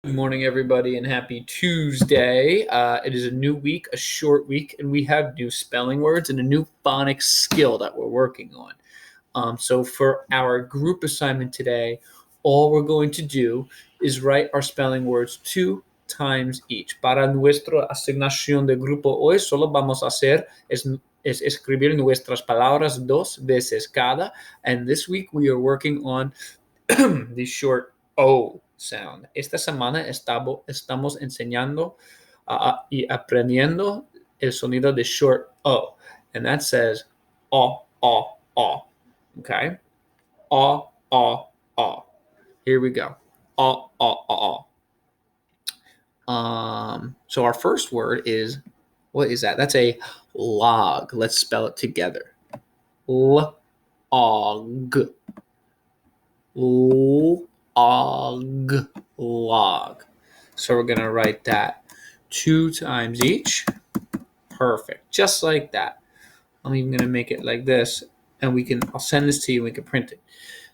Good morning, everybody, and happy Tuesday. It is a new week, a short week, and we have new spelling words and a new phonics skill that we're working on. So for our group assignment today, all we're going to do is write our spelling words 2 times each. Para nuestra asignación de grupo hoy, solo vamos a hacer es escribir nuestras palabras 2 veces cada. And this week we are working on the short O sound. Esta semana estamos enseñando y aprendiendo el sonido de short O. And that says O, O, O. Okay? O, O, O. Here we go. O, O, O, O. So our first word is, what is that? That's a log. Let's spell it together. L-Og. Log. So we're going to write that 2 times each. Perfect. Just like that. I'm even going to make it like this, and I'll send this to you and we can print it.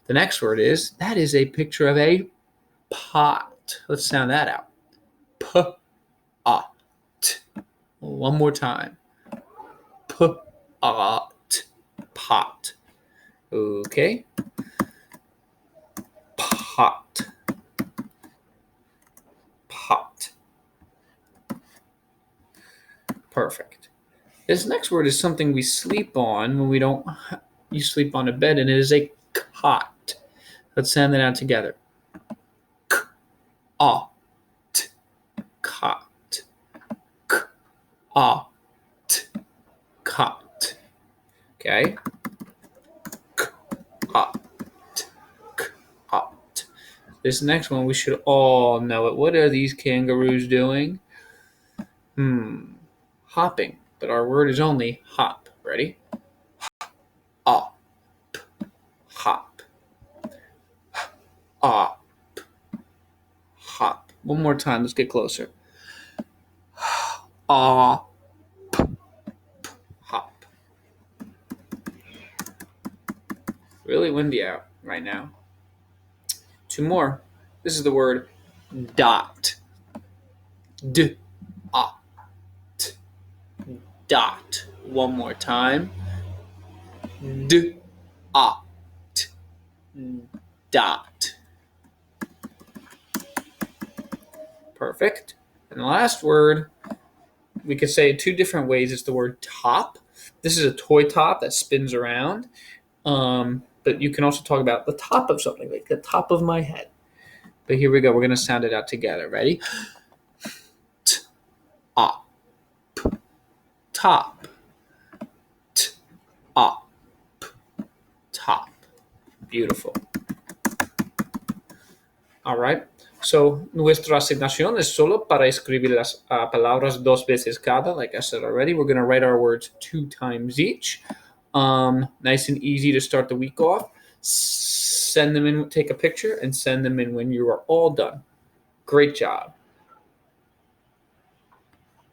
The next word that is a picture of a pot. Let's sound that out. Pot. One more time. Pot. Pot. Okay. Pot. Pot. Perfect. This next word is something we sleep on when you sleep on a bed, and it is a cot. Let's sound that out together. Cot. Cot. Cot. Cot. Okay? Cot. Cot. This next one, we should all know it. What are these kangaroos doing? Hopping. But our word is only hop. Ready? Hop. Hop. Hop. Hop. One more time. Let's get closer. Hop. Hop. Really windy out right now. 2 more. This is the word dot. D. Dot. One more time. D. Dot. Perfect. And the last word, we could say 2 different ways. It's the word top. This is a toy top that spins around. But you can also talk about the top of something, like the top of my head. But here we go. We're going to sound it out together. Ready? Top. Top. Top. Beautiful. All right. So nuestra asignación es solo para escribir las palabras 2 veces cada. Like I said already, we're going to write our words 2 times each. Nice and easy to start the week off. Send them in, take a picture, and send them in when you are all done. Great job.